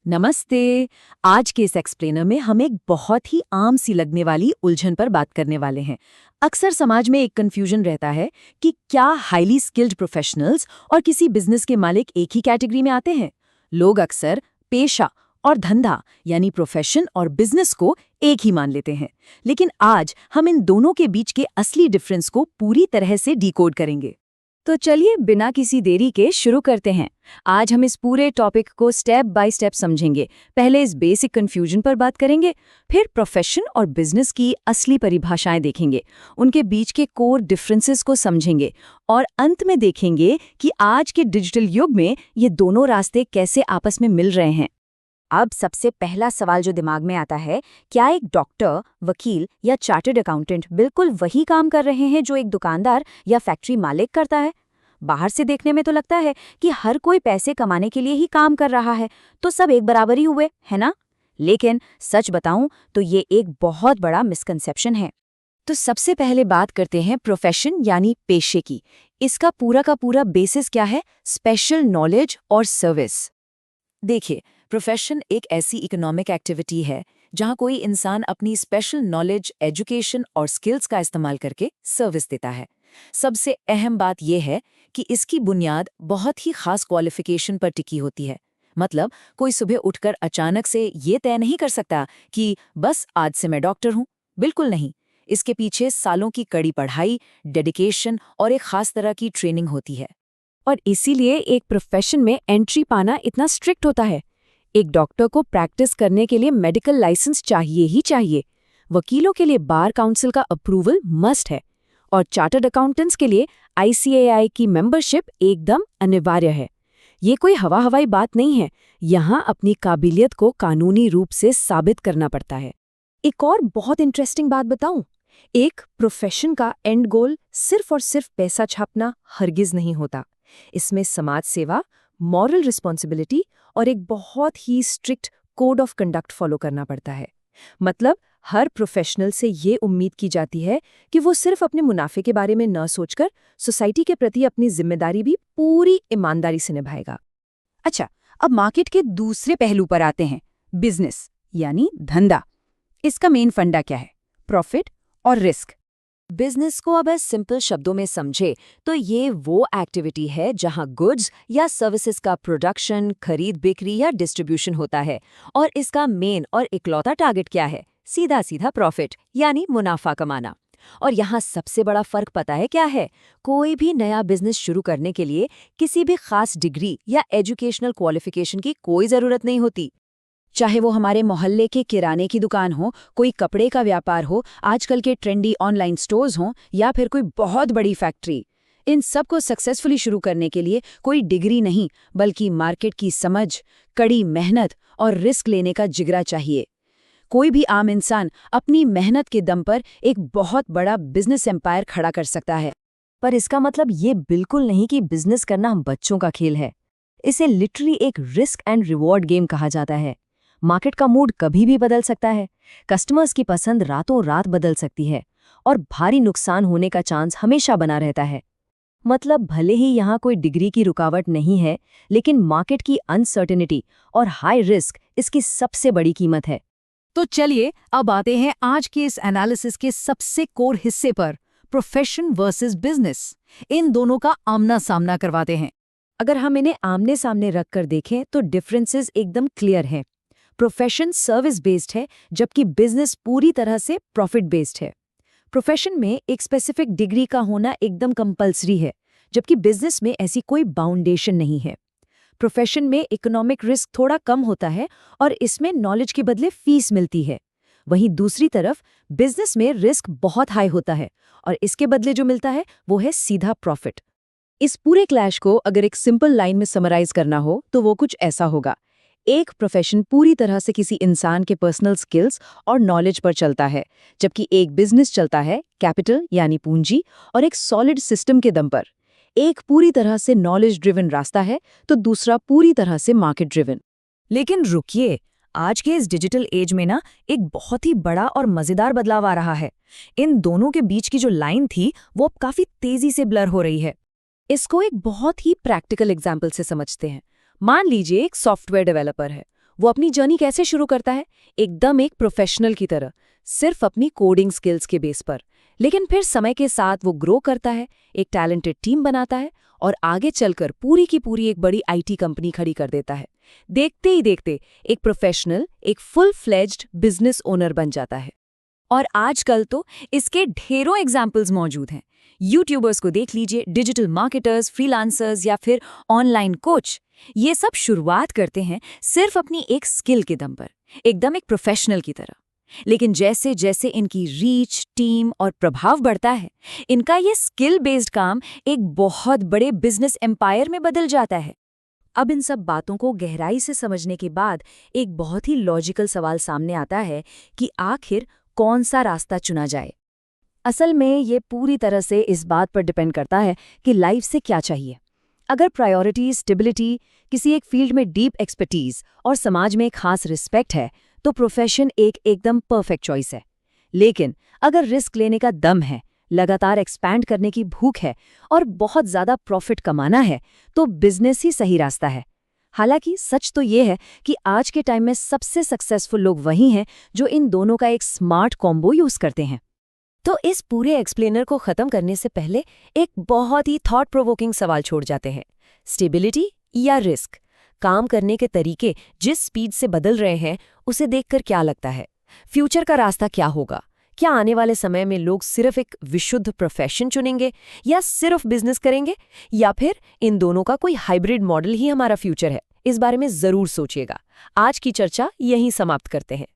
नमस्ते। आज के इस एक्सप्लेनर में हम एक बहुत ही आम सी लगने वाली उलझन पर बात करने वाले हैं। अक्सर समाज में एक कंफ्यूजन रहता है कि क्या हाईली स्किल्ड प्रोफेशनल्स और किसी बिजनेस के मालिक एक ही कैटेगरी में आते हैं। लोग अक्सर पेशा और धंधा यानी प्रोफेशन और बिजनेस को एक ही मान लेते हैं, लेकिन आज हम इन दोनों के बीच के असली डिफरेंस को पूरी तरह से डिकोड करेंगे। तो चलिए बिना किसी देरी के शुरू करते हैं। आज हम इस पूरे टॉपिक को स्टेप बाय स्टेप समझेंगे। पहले इस बेसिक कंफ्यूजन पर बात करेंगे, फिर प्रोफेशन और बिजनेस की असली परिभाषाएं देखेंगे, उनके बीच के कोर डिफरेंसेस को समझेंगे और अंत में देखेंगे कि आज के डिजिटल युग में ये दोनों रास्ते कैसे आपस में मिल रहे हैं। अब सबसे पहला सवाल जो दिमाग में आता है, क्या एक डॉक्टर, वकील या चार्टर्ड अकाउंटेंट बिल्कुल वही काम कर रहे हैं जो एक दुकानदार या फैक्ट्री मालिक करता है? बाहर से देखने में तो लगता है कि हर कोई पैसे कमाने के लिए ही काम कर रहा है, तो सब एक बराबर ही हुए, है ना? लेकिन सच बताऊं तो ये एक बहुत बड़ा मिसकंसेप्शन है। तो सबसे पहले बात करते हैं प्रोफेशन यानी पेशे की। इसका पूरा का पूरा बेसिस क्या है? स्पेशल नॉलेज और सर्विस। देखिए, प्रोफेशन एक ऐसी इकोनॉमिक एक्टिविटी है जहां कोई इंसान अपनी स्पेशल नॉलेज, एजुकेशन और स्किल्स का इस्तेमाल करके सर्विस देता है। सबसे अहम बात यह है कि इसकी बुनियाद बहुत ही खास क्वालिफिकेशन पर टिकी होती है। मतलब कोई सुबह उठकर अचानक से ये तय नहीं कर सकता कि बस आज से मैं डॉक्टर हूं। बिल्कुल नहीं। इसके पीछे सालों की कड़ी पढ़ाई, डेडिकेशन और एक खास तरह की ट्रेनिंग होती है। और इसीलिए एक प्रोफेशन में एंट्री पाना इतना स्ट्रिक्ट होता है। एक डॉक्टर को प्रैक्टिस करने के लिए मेडिकल लाइसेंस चाहिए ही चाहिए। वकीलों के लिए बार काउंसिल का अप्रूवल मस्ट है और चार्टर्ड अकाउंटेंट्स के लिए ICAI की मेंबरशिप एकदम अनिवार्य है। ये कोई हवाई बात नहीं है। यहाँ अपनी काबिलियत को कानूनी रूप से साबित करना पड़ता है। एक और बहुत इंटरेस्टिंग बात बताऊं, एक प्रोफेशन का एंड गोल सिर्फ और सिर्फ पैसा छापना हरगिज नहीं होता। इसमें समाज सेवा, मॉरल रिस्पॉन्सिबिलिटी और एक बहुत ही strict code of conduct follow करना पड़ता है। मतलब हर प्रोफेशनल से ये उम्मीद की जाती है कि वो सिर्फ अपने मुनाफे के बारे में न सोचकर सोसाइटी के प्रति अपनी जिम्मेदारी भी पूरी ईमानदारी से निभाएगा। अच्छा, अब मार्केट के दूसरे पहलू पर आते हैं, बिजनेस यानी धंधा। इसका मेन फंडा क्या है? प्रॉफिट और रिस्क। बिजनेस को अब सिंपल शब्दों में समझे तो ये वो एक्टिविटी है जहां गुड्स या सर्विसेज का प्रोडक्शन, खरीद बिक्री या डिस्ट्रीब्यूशन होता है। और इसका मेन और इकलौता टारगेट क्या है? सीधा सीधा प्रॉफिट यानी मुनाफा कमाना। और यहाँ सबसे बड़ा फर्क पता है क्या है? कोई भी नया बिजनेस शुरू करने के लिए किसी भी खास डिग्री या एजुकेशनल क्वालिफिकेशन की कोई जरूरत नहीं होती। चाहे वो हमारे मोहल्ले के किराने की दुकान हो, कोई कपड़े का व्यापार हो, आजकल के ट्रेंडी ऑनलाइन स्टोर्स हों या फिर कोई बहुत बड़ी फैक्ट्री, इन सब को सक्सेसफुली शुरू करने के लिए कोई डिग्री नहीं बल्कि मार्केट की समझ, कड़ी मेहनत और रिस्क लेने का जिगरा चाहिए। कोई भी आम इंसान अपनी मेहनत के दम पर एक बहुत बड़ा बिजनेस एम्पायर खड़ा कर सकता है। पर इसका मतलब ये बिल्कुल नहीं कि बिजनेस करना बच्चों का खेल है। इसे लिटरली एक रिस्क एंड रिवॉर्ड गेम कहा जाता है। मार्केट का मूड कभी भी बदल सकता है, कस्टमर्स की पसंद रातों रात बदल सकती है और भारी नुकसान होने का चांस हमेशा बना रहता है। मतलब भले ही यहाँ कोई डिग्री की रुकावट नहीं है, लेकिन मार्केट की अनसर्टेनिटी और हाई रिस्क इसकी सबसे बड़ी कीमत है। तो चलिए अब आते हैं आज के इस एनालिसिस के सबसे कोर हिस्से पर, प्रोफेशन वर्सेस बिजनेस। इन दोनों का आमना सामना करवाते हैं। अगर हम इन्हें आमने सामने रखकर देखें तो डिफरेंसेस एकदम क्लियर हैं। प्रोफेशन सर्विस बेस्ड है जबकि बिजनेस पूरी तरह से प्रॉफिट बेस्ड है। प्रोफेशन में एक स्पेसिफिक डिग्री का होना एकदम कंपल्सरी है, जबकि बिजनेस में ऐसी कोई बाउंडेशन नहीं है। प्रोफेशन में इकोनॉमिक रिस्क थोड़ा कम होता है और इसमें नॉलेज के बदले फीस मिलती है। वहीं दूसरी तरफ बिजनेस में रिस्क बहुत हाई होता है और इसके बदले जो मिलता है वो है सीधा प्रॉफिट। इस पूरे क्लैश को अगर एक सिंपल लाइन में समराइज करना हो तो वो कुछ ऐसा होगा। एक प्रोफेशन पूरी तरह से किसी इंसान के पर्सनल स्किल्स और नॉलेज पर चलता है, जबकि एक बिजनेस चलता है कैपिटल यानी पूंजी और एक सॉलिड सिस्टम के दम पर। एक पूरी तरह से नॉलेज ड्रिवन रास्ता है तो दूसरा पूरी तरह से मार्केट ड्रिवन। लेकिन रुकिए, आज के इस डिजिटल एज में ना एक बहुत ही बड़ा और मजेदार बदलाव आ रहा है। इन दोनों के बीच की जो लाइन थी वो अब काफी तेजी से ब्लर हो रही है। इसको एक बहुत ही प्रैक्टिकल एग्जाम्पल से समझते हैं। मान लीजिए एक सॉफ्टवेयर डेवलपर है, वो अपनी जर्नी कैसे शुरू करता है? एकदम एक प्रोफेशनल की तरह, सिर्फ अपनी कोडिंग स्किल्स के बेस पर। लेकिन फिर समय के साथ वो ग्रो करता है, एक टैलेंटेड टीम बनाता है और आगे चलकर पूरी की पूरी एक बड़ी आईटी कंपनी खड़ी कर देता है। देखते ही देखते एक प्रोफेशनल, एक फुल फ्लेज्ड बिजनेस ओनर बन जाता है। और आजकल तो इसके ढेरों एग्जाम्पल्स मौजूद हैं। यूट्यूबर्स को देख लीजिए, डिजिटल मार्केटर्स, फ्रीलांसर्स या फिर ऑनलाइन कोच। ये सब शुरुआत करते हैं सिर्फ अपनी एक स्किल के दम पर, एकदम एक प्रोफेशनल की तरह। लेकिन जैसे जैसे इनकी रीच, टीम और प्रभाव बढ़ता है, इनका ये स्किल बेस्ड काम एक बहुत बड़े बिजनेस एम्पायर में बदल जाता है। अब इन सब बातों को गहराई से समझने के बाद एक बहुत ही लॉजिकल सवाल सामने आता है कि आखिर कौन सा रास्ता चुना जाए। असल में ये पूरी तरह से इस बात पर डिपेंड करता है कि लाइफ से क्या चाहिए। अगर प्रायोरिटी स्टेबिलिटी, किसी एक फील्ड में डीप एक्सपर्टीज और समाज में खास रिस्पेक्ट है, तो प्रोफेशन एक एकदम परफेक्ट चॉइस है। लेकिन अगर रिस्क लेने का दम है, लगातार एक्सपैंड करने की भूख है और बहुत ज़्यादा प्रॉफिट कमाना है, तो बिजनेस ही सही रास्ता है। हालांकि सच तो ये है कि आज के टाइम में सबसे सक्सेसफुल लोग वही हैं जो इन दोनों का एक स्मार्ट कॉम्बो यूज करते हैं। तो इस पूरे एक्सप्लेनर को खत्म करने से पहले एक बहुत ही थॉट प्रोवोकिंग सवाल छोड़ जाते हैं। स्टेबिलिटी या रिस्क? काम करने के तरीके जिस स्पीड से बदल रहे हैं, उसे देखकर क्या लगता है? फ्यूचर का रास्ता क्या होगा? क्या आने वाले समय में लोग सिर्फ एक विशुद्ध प्रोफेशन चुनेंगे या सिर्फ बिजनेस करेंगे, या फिर इन दोनों का कोई हाइब्रिड मॉडल ही हमारा फ्यूचर है? इस बारे में जरूर सोचिएगा। आज की चर्चा यहीं समाप्त करते हैं।